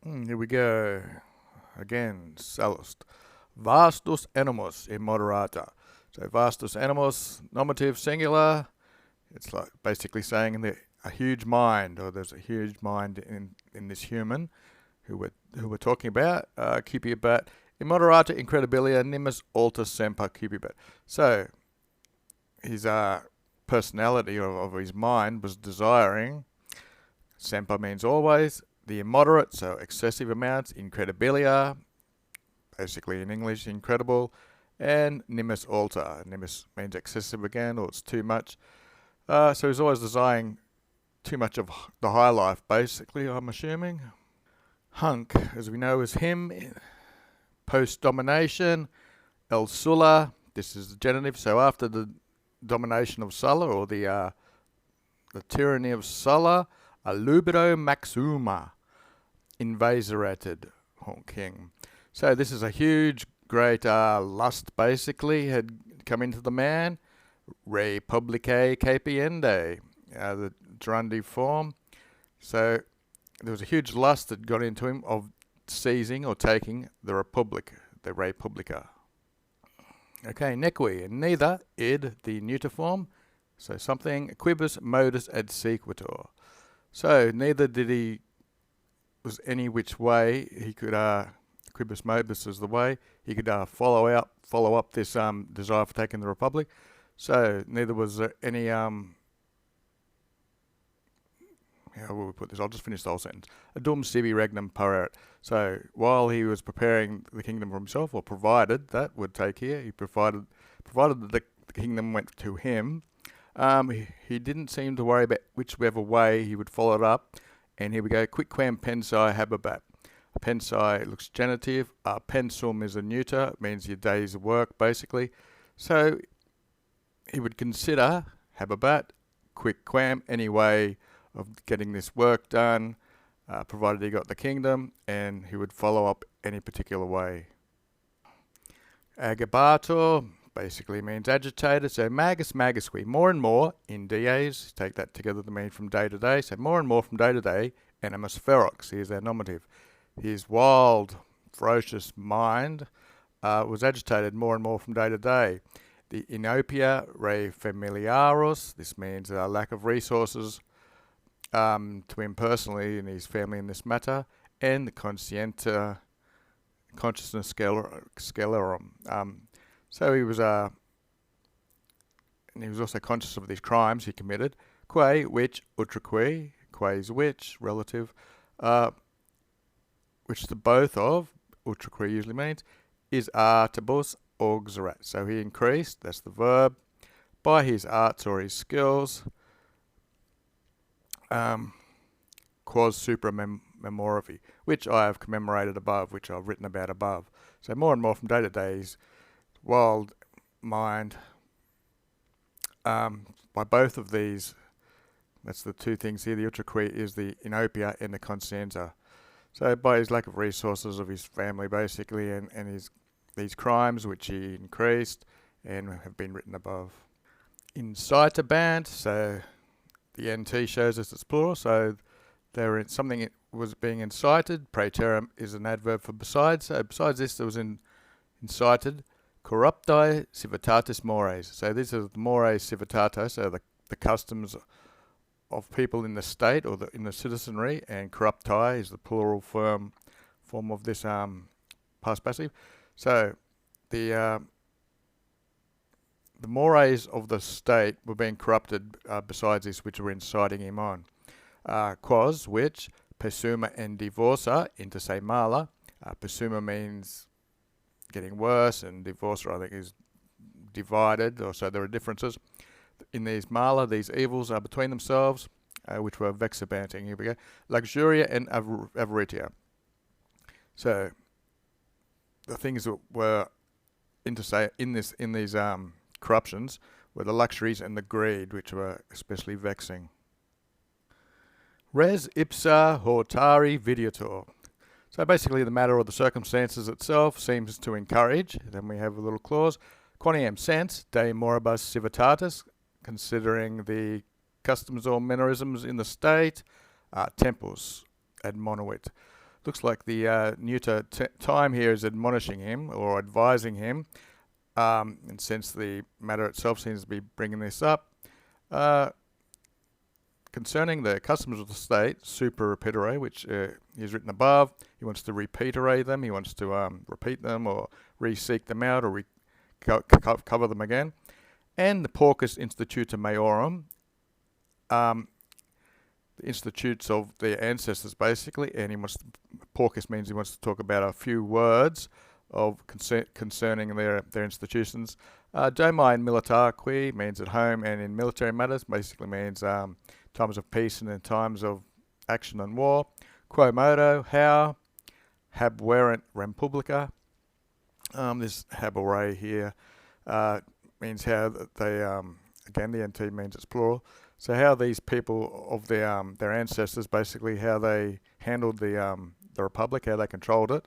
Here we go. Again, Sallust. Vastus animus immoderata. So vastus animus, nominative, singular. It's like basically saying that a huge mind, or there's a huge mind in this human who we're talking about. Cupiabat immoderata incredibilia nimis alter semper cupiabat. So his personality of his mind was desiring. Semper means always. The immoderate, so excessive amounts. Incredibilia, basically in English, incredible. And nimis alter. Nimis means excessive again, or it's too much. So he's always desiring too much of the high life, basically, I'm assuming. Hunc, as we know, is him. Post-domination. El Sulla, this is the genitive. So after the domination of Sulla, or the tyranny of Sulla, a lubido maxima invaserated king. So this is a huge, great lust, basically, had come into the man. Re publicae capiende, the gerundive form. So there was a huge lust that got into him of seizing or taking the republic, the re publica. Okay, nequi, and neither, id, the neuter form. So something, quibus modus ad sequitur. So neither did he, was any which way he could, quibus modus is the way, he could follow up this desire for taking the republic. So neither was there any, how will we put this? I'll just finish the whole sentence. Adum sibi regnum parerit. So while he was preparing the kingdom for himself, or provided, that would take here, he provided that the kingdom went to him, he didn't seem to worry about whichever way he would follow it up. And here we go, quicquam pensae habebat. Pensae looks genitive, pensum is a neuter, it means your day's work, basically. So he would consider, habebat, quicquam, any way of getting this work done, provided he got the kingdom, and he would follow up any particular way. Agabator basically means agitated, so magus magisque, more and more, in dies, take that together to mean from day to day, so more and more from day to day, animus ferox, here's our nominative. His wild, ferocious mind was agitated more and more from day to day. The inopia re familiaros, this means lack of resources to him personally and his family in this matter, and the conscientia, consciousness scelerum. So he was and he was also conscious of these crimes he committed. Quae, which, utraque, quae's which, relative, which the both of, utraque usually means, is artibus auxerat. So he increased, that's the verb, by his arts or his skills, quos supra memoravi, which I have commemorated above, which I've written about above. So more and more from day to day, his wild mind, by both of these, that's the two things here, the utraque is the inopia and the conscientia. So by his lack of resources of his family, basically, and these crimes which he increased and have been written above. Incitabant, so the NT shows us it's plural, so there in something it was being incited. Praeterum is an adverb for besides. So besides this, there was incited. Corrupti civitatis mores. So this is mores civitatis, so the customs of people in the state or in the citizenry, and corrupti is the plural form of this past passive. So the mores of the state were being corrupted besides this, which were inciting him on. Quos, which, persuma and divorsa, inter se mala. Persuma means getting worse, and divorsa, I think, is divided, or so there are differences. In these mala, these evils are between themselves, which were vexabanting. Here we go. Luxuria and avaritia. So the things that were in these corruptions were the luxuries and the greed, which were especially vexing. Res ipsa hortari videator. So basically the matter or the circumstances itself seems to encourage. Then we have a little clause. Quoniam sens de moribus civitatis, considering the customs or mannerisms in the state, tempus admonuit. looks like the neuter time here is admonishing him or advising him, and since the matter itself seems to be bringing this up, concerning the customs of the state, super repetere, which is written above. He wants to repetere them. He wants to repeat them or re-seek them out or cover them again. And the porcus instituta maiorum, the institutes of their ancestors, basically. And porcus means he wants to talk about a few words of concerning their institutions. Domi in militar qui means at home and in military matters, basically means times of peace and in times of action and war. Quo modo, how. Habuerent rem publica. This habere here means how they, again the NT means it's plural, so how these people of their ancestors, basically how they handled the republic, how they controlled it.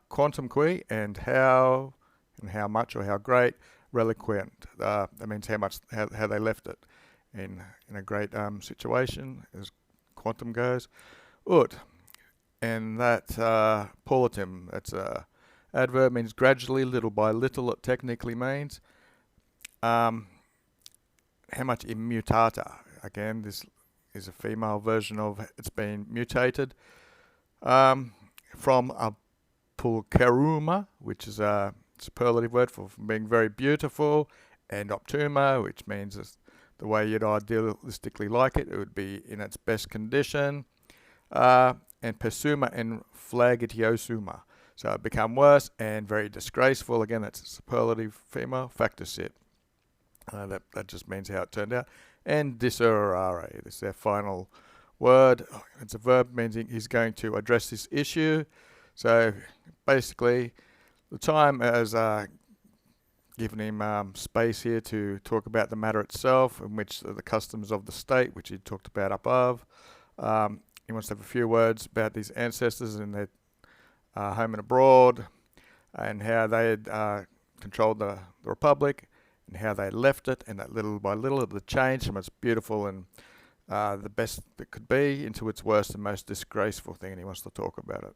Quantum qui, and how much or how great. Reliquent, that means how they left it in a great situation as quantum goes. Ut, and that politum, that's a adverb, means gradually, little by little. It technically means how much immutata. Again, this is a female version of it's been mutated from a pulcheruma, which is a superlative word for being very beautiful, and optuma, which means the way you'd idealistically like it. It would be in its best condition. And persuma and flagitiosuma. So it become worse and very disgraceful. Again, that's a superlative female. Facticit. That just means how it turned out. And diserrare. This is their final word. It's a verb, means he's going to address this issue. So basically, the time has given him space here to talk about the matter itself, in which the customs of the state, which he talked about above. He wants to have a few words about these ancestors and their home and abroad, and how they had controlled the republic, and how they left it, and that little by little it had changed from its beautiful and the best that could be into its worst and most disgraceful thing, and he wants to talk about it.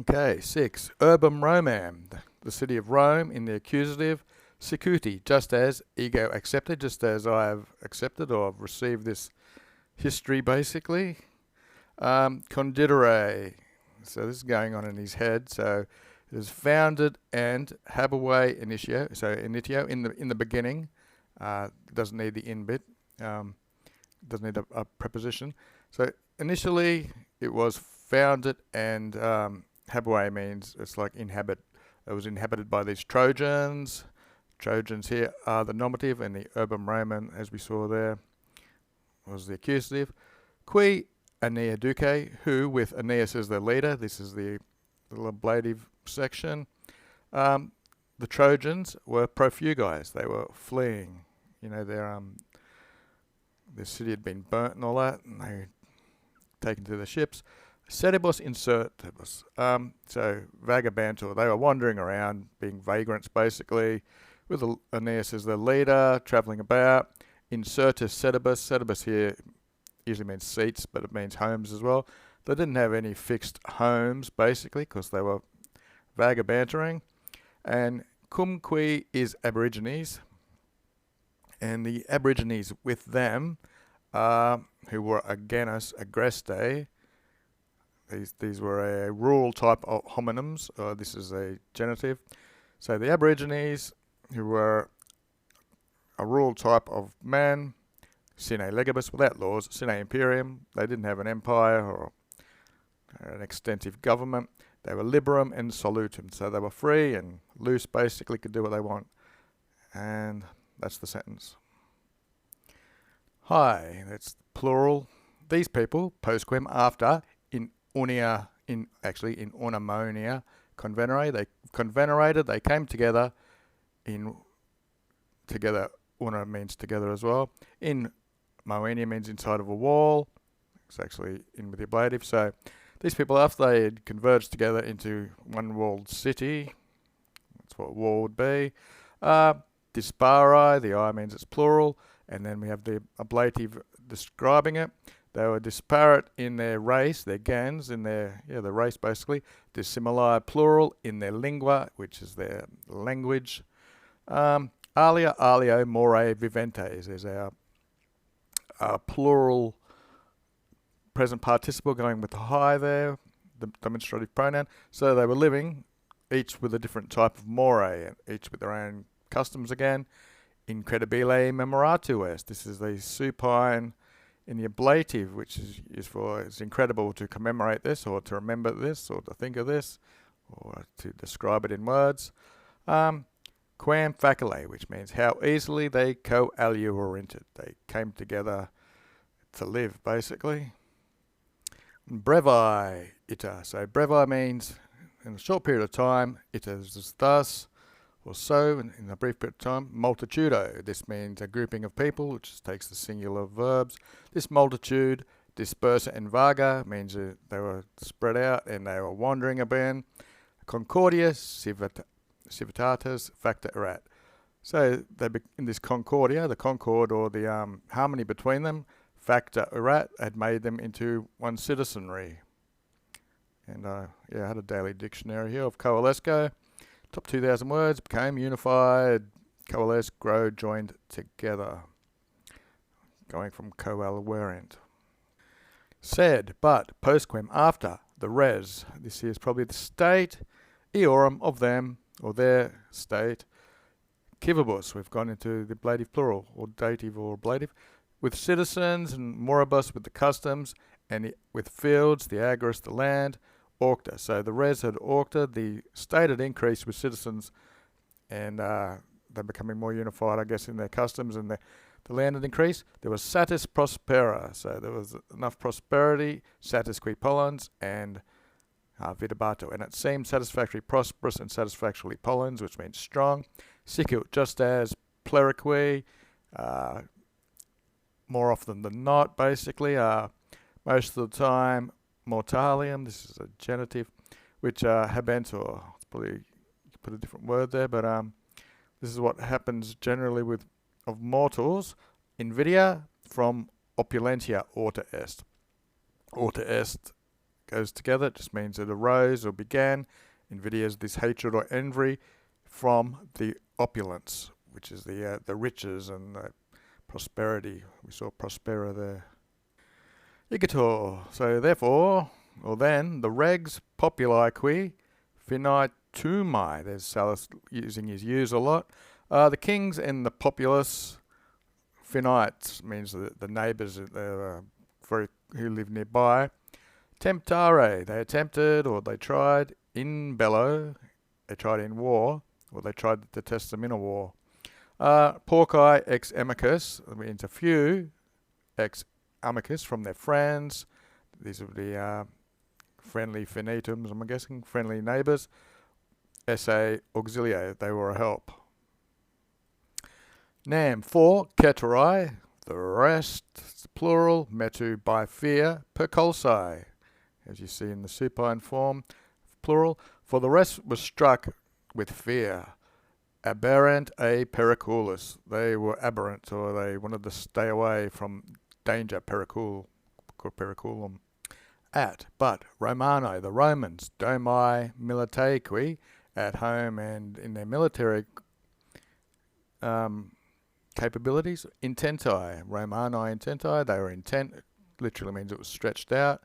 Okay, 6. Urbum Romam, the city of Rome, in the accusative. Sicuti, just as ego accepted, just as I have accepted or I've received this history, basically. Conditere, so this is going on in his head. So it is founded and habere initio. So initio in the beginning. Doesn't need the in bit. Doesn't need a preposition. So initially it was founded, and habere means it's like inhabit. It was inhabited by these Trojans. Trojans here are the nominative, and the urbum Roman, as we saw there, was the accusative. Qui Aenea Duce, who, with Aeneas as their leader, this is the little ablative section, the Trojans were profugies. They were fleeing. You know, their city had been burnt and all that, and they were taken to the ships. Sedibus insertibus, so vagabantur. They were wandering around, being vagrants basically, with Aeneas as their leader, travelling about. Insertus sedibus. Sedibus here usually means seats, but it means homes as well. They didn't have any fixed homes basically, because they were vagabantering. And cum qui is Aborigines, and the Aborigines with them, who were agenus agreste. These were a rural type of hominins. This is a genitive. So the Aborigines, who were a rural type of man, sine legibus, without laws, sine imperium. They didn't have an empire or an extensive government. They were liberum and solutum. So they were free and loose, basically, could do what they want. And that's the sentence. Hi, that's plural. These people, postquem, after, in unia, in ornamonia, convenere, they convenerated, they came together, together, una means together as well. In moenia means inside of a wall. It's actually in with the ablative. So these people, after they had converged together into one walled city, that's what wall would be. Dispari, the I means it's plural, and then we have the ablative describing it. They were disparate in their race, their gens, in their the race basically. Dissimilar plural in their lingua, which is their language. Alia, alio, more viventes. There's our plural present participle going with the high there, the demonstrative pronoun. So they were living, each with a different type of more, and each with their own customs again. Incredibile memoratu est. This is the supine in the ablative, which is for it's incredible to commemorate this, or to remember this, or to think of this, or to describe it in words. Quam facile, which means how easily they coalluorented. They came together to live, basically. Brevi ita. So brevi means in a short period of time, ita is thus, or so, in a brief period of time. Multitudo. This means a grouping of people, which just takes the singular verbs. This multitude, dispersa and vaga, means they were spread out and they were wandering about. Concordia, civitatis, facta erat. So they in this concordia, the concord or the harmony between them, facta erat, had made them into one citizenry. And I had a daily dictionary here of coalesco. Top 2,000 words, became unified, coalesce, grow, joined together. Going from coalescent. Said, but, postquem, after, the res. This is probably the state, eorum, of them, or their state. Civibus, we've gone into the ablative plural, or dative or ablative. With citizens, and moribus with the customs, and with fields, the agris, the land. Orcta. So the res had orcta, the state had increased with citizens, and they're becoming more unified, I guess, in their customs, and the land had increased. There was satis prospera, so there was enough prosperity, satis qui pollens, and videbato. And it seemed satisfactory, prosperous, and satisfactorily pollens, which means strong. Sicut, just as pleriqui, more often than not, basically, most of the time, mortalium, this is a genitive, which habentur, probably you could put a different word there, but this is what happens generally of mortals. Invidia from opulentia orta est. Orta est goes together, it just means it arose or began. Invidia is this hatred or envy from the opulence, which is the riches and the prosperity. We saw prospera there. Igitor. So therefore, or then, the regs populi qui finitumai. There's Sallust using his use a lot. The kings and the populace, finite means the neighbours who live nearby. Temptare, they attempted or they tried in bello, they tried in war, or they tried to test them in a war. Porci ex amicus, that means a few, ex amicus from their friends. These are the friendly finitums, I'm guessing, friendly neighbours. Esse auxilio, they were a help. Nam, for keterai, the rest, plural, metu by fear, percolsi, as you see in the supine form, plural, for the rest was struck with fear. Aberrant a periculus, they were aberrant, or they wanted to stay away from danger, periculum. But Romani, the Romans, domi militaequi, at home and in their military capabilities, intenti, Romani intenti, they were intent, literally means it was stretched out,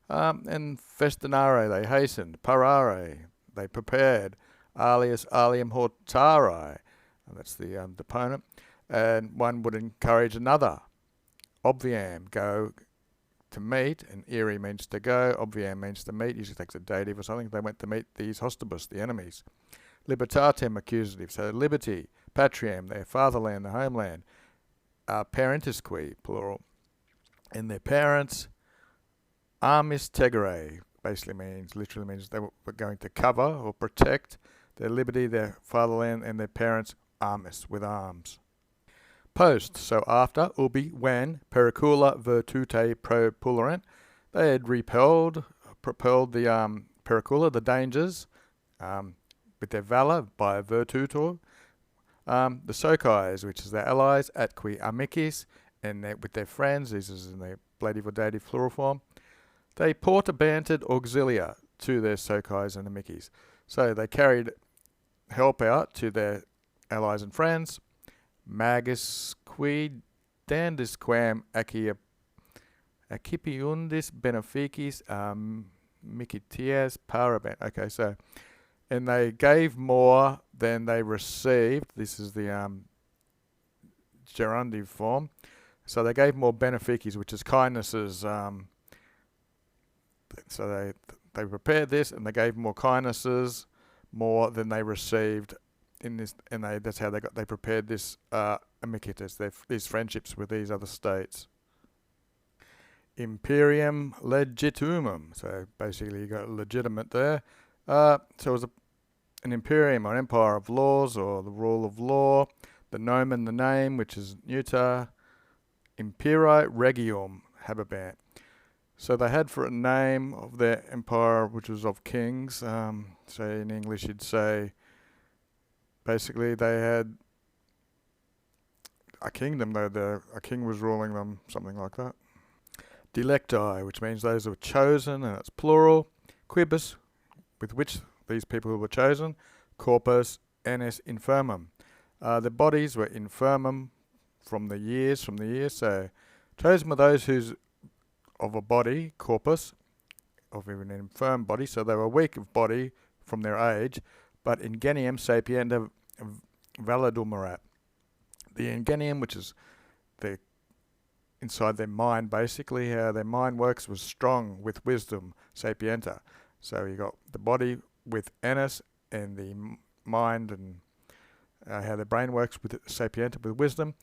and festinare, they hastened, parare, they prepared, alias alium hortare, and that's the deponent, and one would encourage another. Obviam, go to meet, and ere means to go, obviam means to meet, usually takes a dative or something. They went to meet these hostibus, the enemies. Libertatem, accusative, so liberty. Patriam, their fatherland, the homeland. Parentisque, plural. And their parents. Armis tegere, literally means they were going to cover or protect their liberty, their fatherland, and their parents, armis, with arms. Post, so after, ubi, when, pericula virtute propullerant, they had propelled the pericula, the dangers, with their valour by virtutor. The sociis, which is their allies, atqui amicis, and with their friends, this is in the ablative or dative plural form. They portabanted auxilia to their sociis and amicis. So they carried help out to their allies and friends. Magus quid dandis quam accipiundis beneficis micitias parabent. Okay, so, and they gave more than they received. This is the gerundive form. So they gave more beneficis, which is kindnesses. So they prepared this and they gave more kindnesses, more than they received in this, and that's how they prepared this amicitus, these friendships with these other states. Imperium legitimum. So basically you got legitimate there. So it was an imperium, or an empire of laws, or the rule of law. The nomen, the name, which is neuter. Imperi regium habebant. So they had for a name of their empire, which was of kings. So in English you'd say, basically they had a kingdom, though a king was ruling them, something like that. Delecti, which means those who were chosen, and it's plural. Quibus, with which these people who were chosen. Corpus annis infirmum. The bodies were infirmum from the years. So chosen were those who's of a body, corpus, of an infirm body, so they were weak of body from their age, but ingenium sapienda validumerat. The ingenium, which is the inside their mind, basically how their mind works, was strong with wisdom, sapienta. So you got the body with anus, and the mind and how their brain works with sapienta, with wisdom.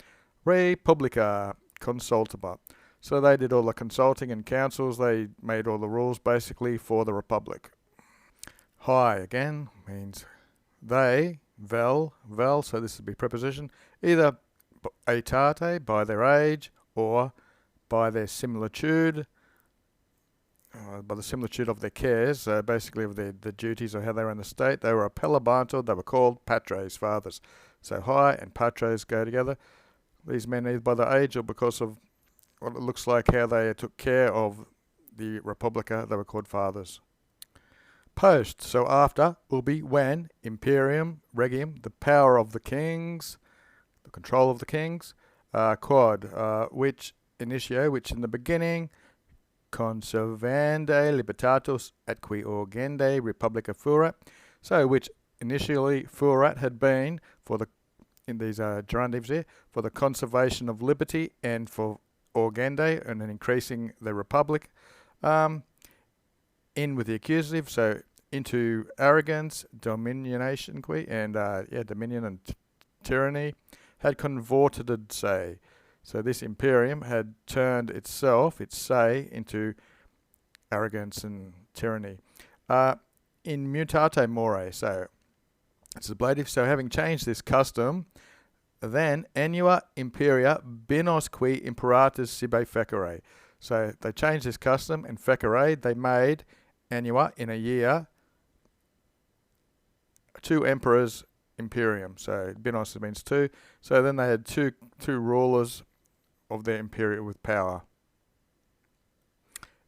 Re publica consultaba. So they did all the consulting and councils. They made all the rules basically for the republic. High again means they, vel, so this would be preposition, either aetate, by their age, or by their similitude, by the similitude of their cares, so basically of the duties or how they ran the state. They were appellabantur, they were called patres, fathers. So high and patres go together. These men either by their age or because of what it looks like how they took care of the Republica, they were called fathers. Post, so after, ubi, when, imperium, regium, the power of the kings, the control of the kings. Quod, which initio, which in the beginning, conservande libertatus atqui urgende republica furat, so which initially furat had been for the, in these gerundives here, for the conservation of liberty and for urgende, and then increasing the republic. In with the accusative, so into arrogance, dominionation, and dominion and tyranny, had convorted, say. So this imperium had turned itself, its say, into arrogance and tyranny. In mutate more, so it's ablative. So having changed this custom, then annua imperia binos qui imperatus sibe fecere. So they changed this custom, and fecere, they made annua, in a year, 2 emperors imperium. So binos means 2. So then they had two rulers of their imperium with power.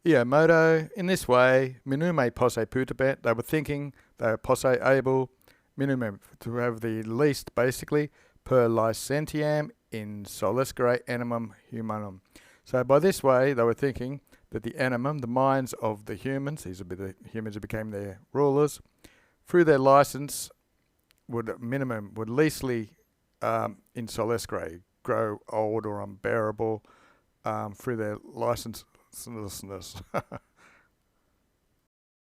Io modo, in this way, minume posse putabet, they were thinking, they were posse able, minume, to have the least, basically, per licentiam in solescere animum humanum. So by this way, they were thinking that the animum, the minds of the humans, these would be the humans who became their rulers, through their license, would leastly in solescere, grow old or unbearable through their licenselessness.